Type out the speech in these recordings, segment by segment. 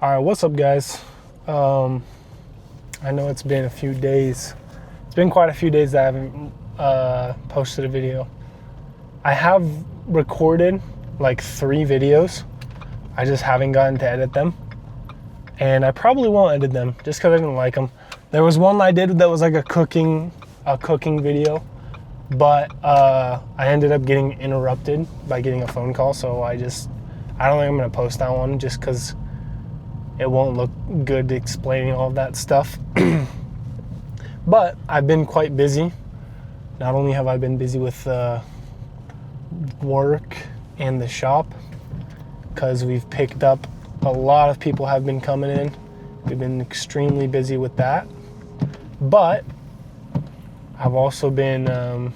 All right, what's up, guys? I know it's been a few days. It's been quite a few days that I haven't posted a video. I have recorded like 3 videos. I just haven't gotten to edit them. And I probably won't edit them just because I didn't like them. There was one I did that was like a cooking video, but I ended up getting interrupted by getting a phone call. So I don't think I'm gonna post that one just because it won't look good explaining all of that stuff. But I've been quite busy. Not only have I been busy with work and the shop, because we've picked up a lot of people have been coming in. We've been extremely busy with that. But I've also been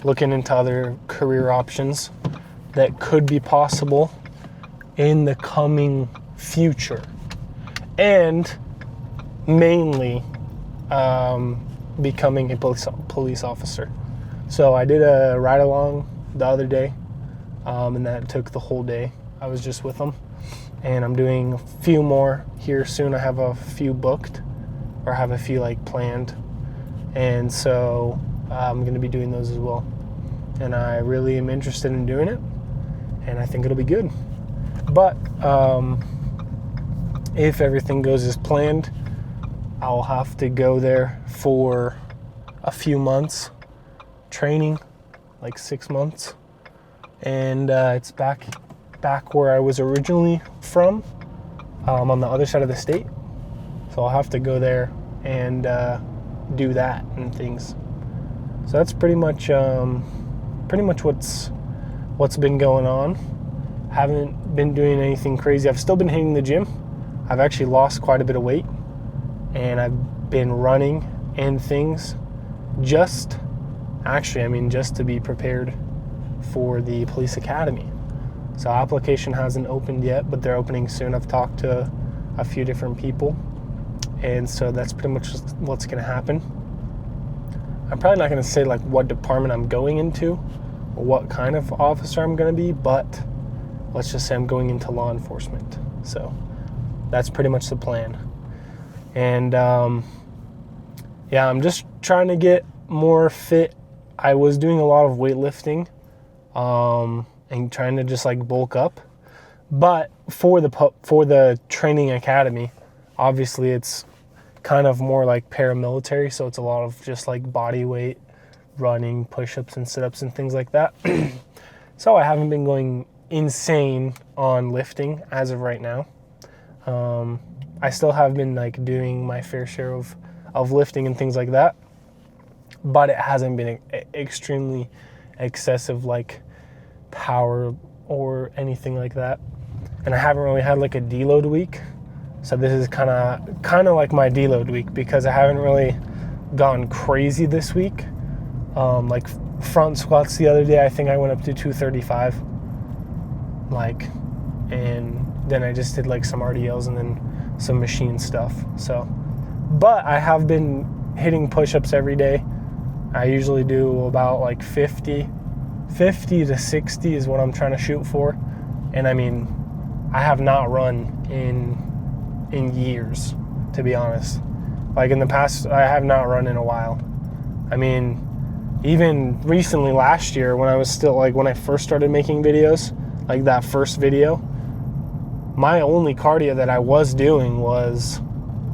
looking into other career options that could be possible in the coming future, and mainly becoming a police officer. So I did a ride along the other day, and that took the whole day. I was just with them, and I'm doing a few more here soon. I have a few booked, or have a few like planned, and so I'm going to be doing those as well. And I really am interested in doing it, and I think it'll be good. But if everything goes as planned, I'll have to go there for a few months training, like 6 months, and it's back where I was originally from, on the other side of the state. So I'll have to go there and do that and things. So that's pretty much what's been going on. Haven't been doing anything crazy. I've still been hitting the gym. I've actually lost quite a bit of weight, and I've been running and things just to be prepared for the police academy. So application hasn't opened yet, but they're opening soon. I've talked to a few different people, and so that's pretty much what's going to happen. I'm probably not going to say like what department I'm going into or what kind of officer I'm going to be, but let's just say I'm going into law enforcement. So that's pretty much the plan. And I'm just trying to get more fit. I was doing a lot of weightlifting and trying to just like bulk up. But for the training academy, obviously it's kind of more like paramilitary, so it's a lot of just like body weight, running, push-ups and sit-ups and things like that. So I haven't been going insane on lifting as of right now. I still have been like doing my fair share of lifting and things like that, but it hasn't been extremely excessive like power or anything like that. And I haven't really had like a deload week. So this is kind of like my deload week, because I haven't really gone crazy this week. Like front squats the other day, I think I went up to 235. And then I just did like some RDLs and then some machine stuff. So, but I have been hitting push-ups every day. I usually do about like 50 to 60 is what I'm trying to shoot for. And I mean, I have not run in years, to be honest. Like in the past, I have not run in a while. I mean, even recently last year when I was still like, when I first started making videos, like that first video, my only cardio that I was doing was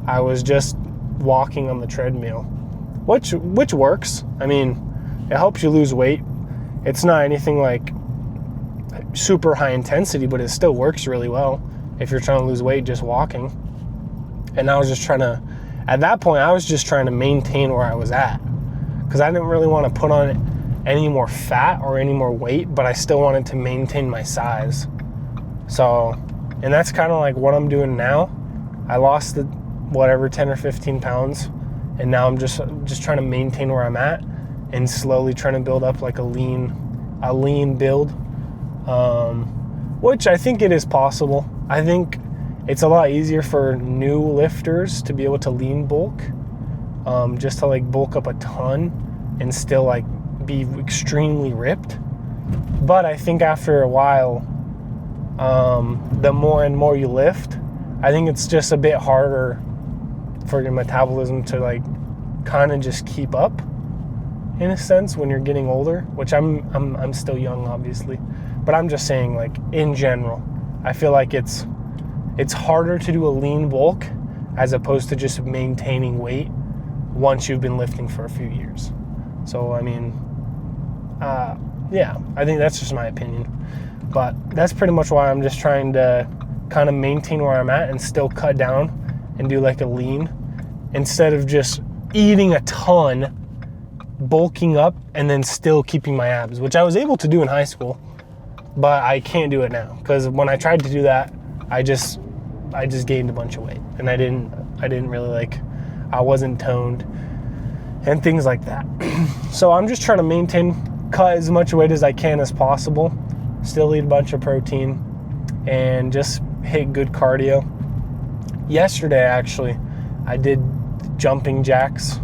I was just walking on the treadmill, which works. I mean, it helps you lose weight. It's not anything like super high intensity, but it still works really well if you're trying to lose weight just walking. And I was just at that point, I was just trying to maintain where I was at, because I didn't really want to put on any more fat or any more weight, but I still wanted to maintain my size. So, and that's kind of like what I'm doing now. I lost 10 or 15 pounds, and now I'm just trying to maintain where I'm at and slowly trying to build up like a lean build, which I think it is possible. I think it's a lot easier for new lifters to be able to lean bulk, just to like bulk up a ton and still like be extremely ripped. But I think after a while, the more and more you lift, I think it's just a bit harder for your metabolism to like kind of just keep up in a sense when you're getting older, which I'm still young, obviously, but I'm just saying, like, in general, I feel like it's harder to do a lean bulk as opposed to just maintaining weight once you've been lifting for a few years. So, I mean, yeah, I think that's just my opinion. But that's pretty much why I'm just trying to kind of maintain where I'm at and still cut down and do like a lean instead of just eating a ton, bulking up, and then still keeping my abs, which I was able to do in high school, but I can't do it now because when I tried to do that, I just gained a bunch of weight, and I didn't really like, I wasn't toned and things like that. So I'm just trying to maintain, cut as much weight as I can as possible, still eat a bunch of protein, and just hit good cardio. Yesterday, actually, I did jumping jacks.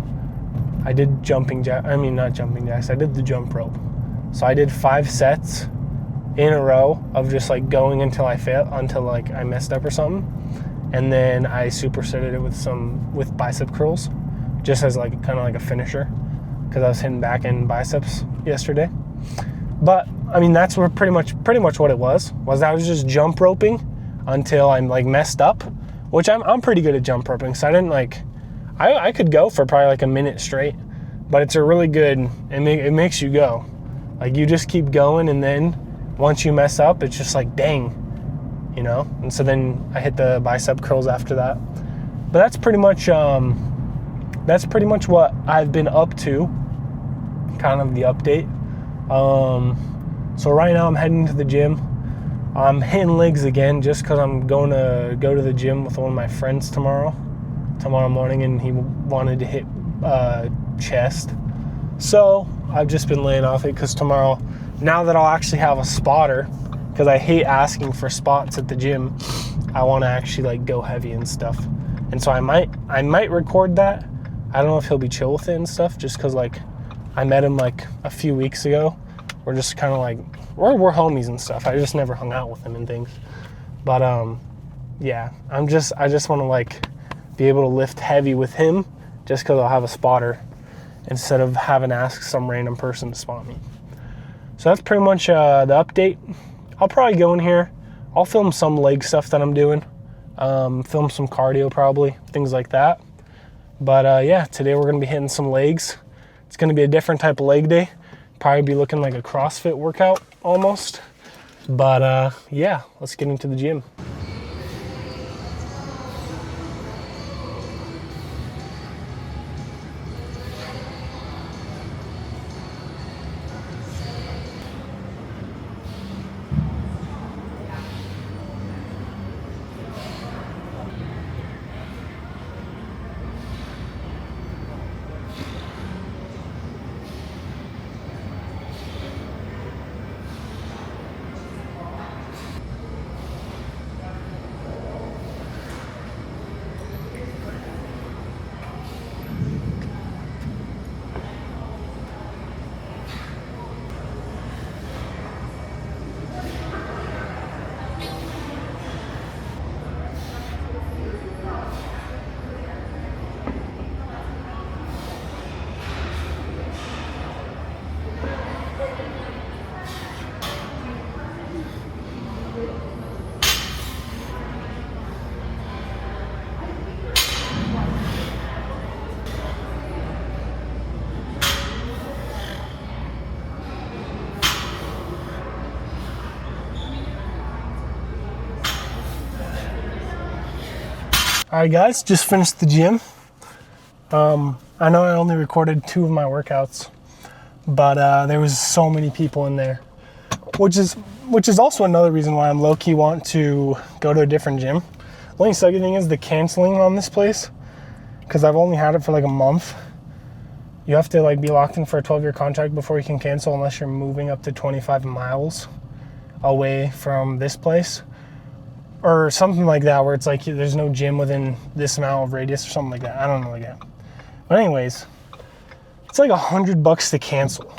I did not jumping jacks. I did the jump rope. So I did 5 sets in a row of just like going until like I messed up or something. And then I supersetted it with bicep curls, just as like kind of like a finisher, because I was hitting back end biceps yesterday. But I mean, that's what pretty much what it was I was just jump roping until I'm like messed up, which I'm pretty good at jump roping. So I didn't like, I could go for probably like a minute straight, but it's a really good, it makes you go. Like you just keep going, and then once you mess up, it's just like, dang, you know? And so then I hit the bicep curls after that. But that's pretty much what I've been up to, kind of the update. So right now I'm heading to the gym. I'm hitting legs again just because I'm going to go to the gym with one of my friends tomorrow morning, and he wanted to hit chest. So I've just been laying off it because tomorrow, now that I'll actually have a spotter, because I hate asking for spots at the gym, I want to actually like go heavy and stuff. And so I might record that. I don't know if he'll be chill with it and stuff, just because like I met him like a few weeks ago. We're just kind of like, we're homies and stuff. I just never hung out with him and things. But yeah, I just want to like be able to lift heavy with him, just because I'll have a spotter instead of having to ask some random person to spot me. So that's pretty much the update. I'll probably go in here. I'll film some leg stuff that I'm doing. Film some cardio probably, things like that. But yeah, today we're going to be hitting some legs. It's going to be a different type of leg day. Probably be looking like a CrossFit workout almost. But yeah, let's get into the gym. All right, guys, just finished the gym. I know I only recorded 2 of my workouts, but there was so many people in there, which is also another reason why I'm low-key want to go to a different gym. The only sucky thing is the canceling on this place, because I've only had it for like a month. You have to like be locked in for a 12-year contract before you can cancel, unless you're moving up to 25 miles away from this place. Or something like that, where it's like there's no gym within this amount of radius or something like that. I don't know again. But anyways, it's like $100 to cancel.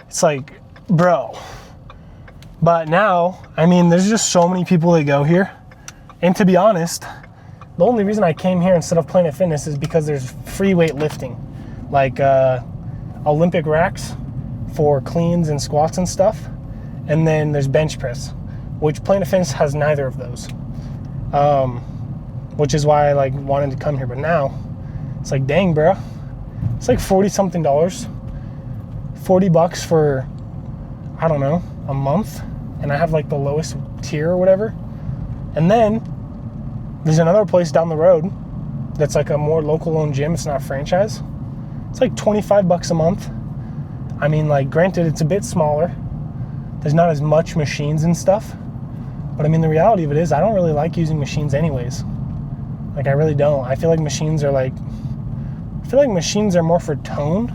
It's like, bro. But now, I mean, there's just so many people that go here. And to be honest, the only reason I came here instead of Planet Fitness is because there's free weightlifting, like Olympic racks for cleans and squats and stuff. And then there's bench press, which Planet Fitness has neither of those. Which is why I like wanted to come here. But now it's like, dang, bro, it's like $40 something, $40 for, I don't know, a month. And I have like the lowest tier or whatever. And then there's another place down the road that's like a more local owned gym. It's not a franchise. It's like $25 a month. I mean, like, granted, it's a bit smaller. There's not as much machines and stuff. But I mean, the reality of it is I don't really like using machines anyways. Like, I really don't. I feel like machines are more for tone,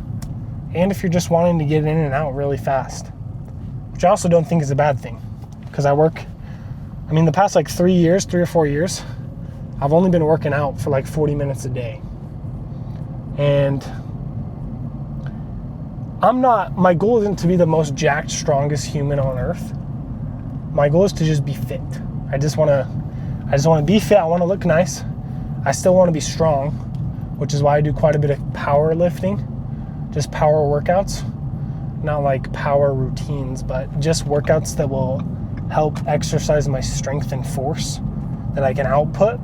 and if you're just wanting to get in and out really fast, which I also don't think is a bad thing, because the past like 3 or 4 years, I've only been working out for like 40 minutes a day. And my goal isn't to be the most jacked, strongest human on earth. My goal is to just be fit. I just want to be fit. I want to look nice. I still want to be strong, which is why I do quite a bit of power lifting, just power workouts, not like power routines, but just workouts that will help exercise my strength and force that I can output.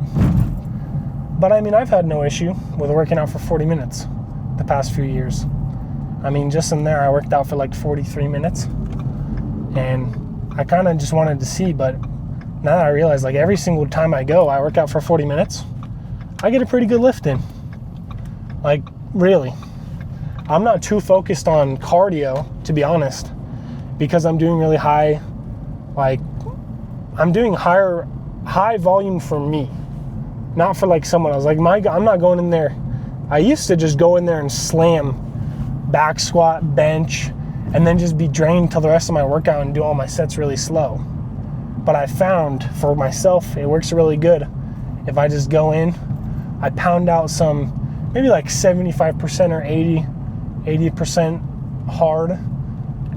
But I mean, I've had no issue with working out for 40 minutes the past few years. I mean, just in there, I worked out for like 43 minutes, and I kind of just wanted to see, but now that I realize, like, every single time I work out for 40 minutes, I get a pretty good lift in. Like, really. I'm not too focused on cardio, to be honest, because I'm doing really high, like, I'm doing high volume for me, not for like someone else. Like, I'm not going in there. I used to just go in there and slam back squat, bench, and then just be drained till the rest of my workout and do all my sets really slow. But I found for myself, it works really good if I just go in, I pound out some, maybe like 75% or 80% hard,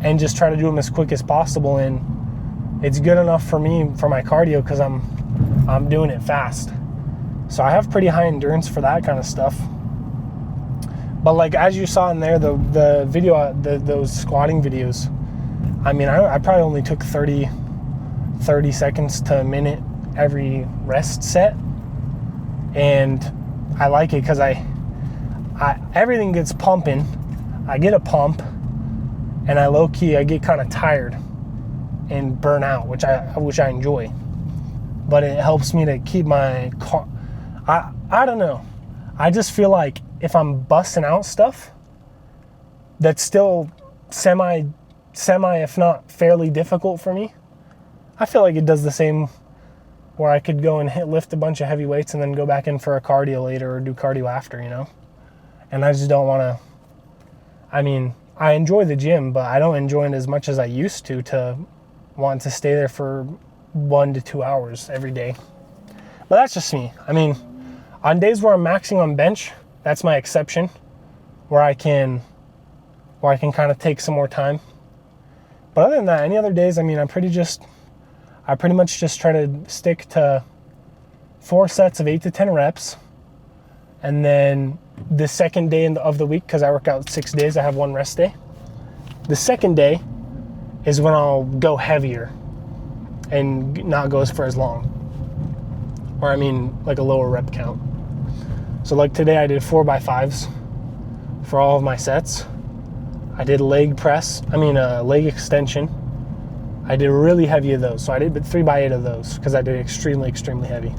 and just try to do them as quick as possible. And it's good enough for me for my cardio because I'm doing it fast. So I have pretty high endurance for that kind of stuff. But like, as you saw in there, the video, those squatting videos, I mean, I probably only took 30 seconds to a minute every rest set. And I like it because I everything gets pumping. I get a pump, and I get kind of tired and burn out, which I enjoy. But it helps me to keep my car. I don't know. I just feel like if I'm busting out stuff that's still semi, if not fairly difficult for me, I feel like it does the same where I could go and lift a bunch of heavy weights and then go back in for a cardio later or do cardio after, you know? And I just don't want to, I mean, I enjoy the gym, but I don't enjoy it as much as I used to want to stay there for 1 to 2 hours every day. But that's just me. I mean, on days where I'm maxing on bench, that's my exception, where I can kind of take some more time. But other than that, any other days, I mean, I pretty much just try to stick to 4 sets of 8 to 10 reps. And then the second day of the week, because I work out 6 days, I have 1 rest day. The second day is when I'll go heavier and not go for as long. Or I mean, like a lower rep count. So like today I did 4x5s for all of my sets. I did leg extension. I did really heavy of those. So I did 3x8 of those because I did extremely, extremely heavy.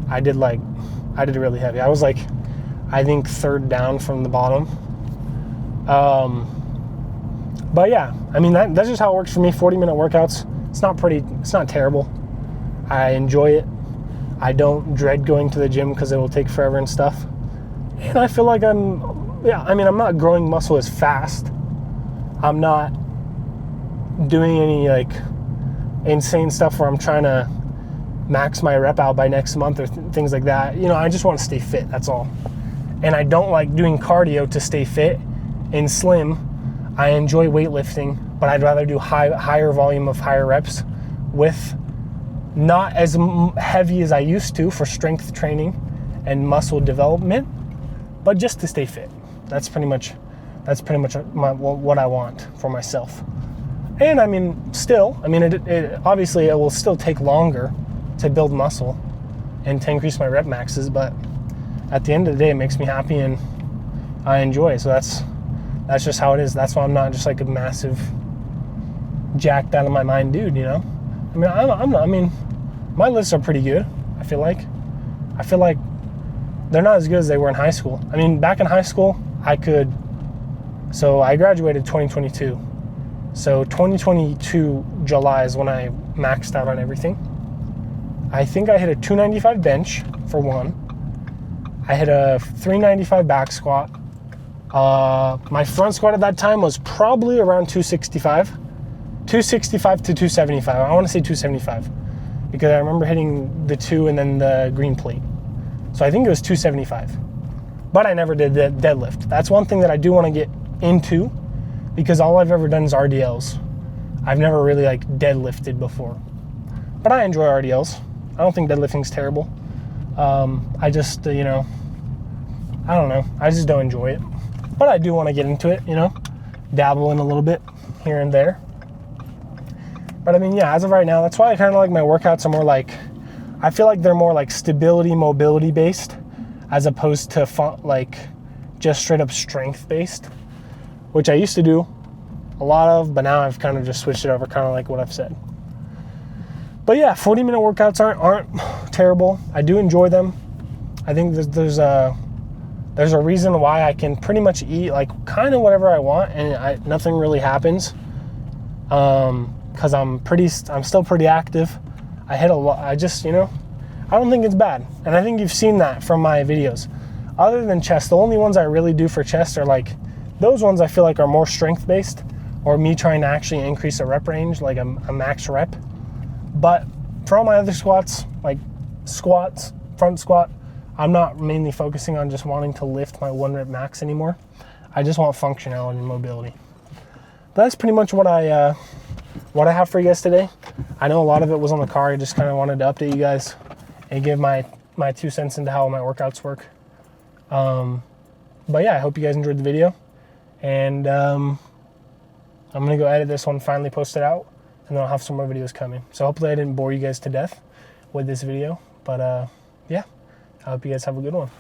I did really heavy. I was like, I think 3rd down from the bottom. But yeah, I mean, that's just how it works for me. 40-minute workouts. It's not terrible. I enjoy it. I don't dread going to the gym because it will take forever and stuff. And I feel like I'm not growing muscle as fast. I'm not doing any like insane stuff where I'm trying to max my rep out by next month or things like that. You know, I just want to stay fit, that's all. And I don't like doing cardio to stay fit and slim. I enjoy weightlifting, but I'd rather do higher volume of higher reps with not as heavy as I used to for strength training and muscle development, but just to stay fit. That's pretty much what I want for myself. And I mean, still, I mean, it obviously it will still take longer to build muscle and to increase my rep maxes, but at the end of the day, it makes me happy and I enjoy it. So that's just how it is. That's why I'm not just like a massive jacked out of my mind dude, you know? I mean, I'm not, I mean, my lifts are pretty good, I feel like they're not as good as they were in high school. I mean, back in high school, so I graduated 2022. So 2022 July is when I maxed out on everything. I think I hit a 295 bench for one. I hit a 395 back squat. My front squat at that time was probably around 265 to 275. I want to say 275 because I remember hitting the 2 and then the green plate. So I think it was 275. But I never did the deadlift. That's one thing that I do want to get into because all I've ever done is RDLs. I've never really like deadlifted before. But I enjoy RDLs. I don't think deadlifting's terrible. I just, I don't know. I just don't enjoy it. But I do want to get into it, dabble in a little bit here and there. But I mean, yeah, as of right now, that's why I kind of like my workouts are more like, I feel like they're more like stability, mobility based, as opposed to like just straight up strength based, which I used to do a lot of, but now I've kind of just switched it over, kind of like what I've said. But yeah, 40-minute workouts aren't terrible. I do enjoy them. I think there's a reason why I can pretty much eat like kind of whatever I want and nothing really happens. Because I'm still pretty active. I hit a lot. I don't think it's bad. And I think you've seen that from my videos. Other than chest, the only ones I really do for chest are like, those ones I feel like are more strength based or me trying to actually increase a rep range, like a max rep. But for all my other squats, like squats, front squat, I'm not mainly focusing on just wanting to lift my 1 rep max anymore. I just want functionality and mobility. But that's pretty much what I have for you guys today. I know a lot of it was on the car. I just kind of wanted to update you guys and give my 2 cents into how my workouts work. But yeah, I hope you guys enjoyed the video. And I'm going to go edit this one, finally post it out, and then I'll have some more videos coming. So hopefully I didn't bore you guys to death with this video. But yeah, I hope you guys have a good one.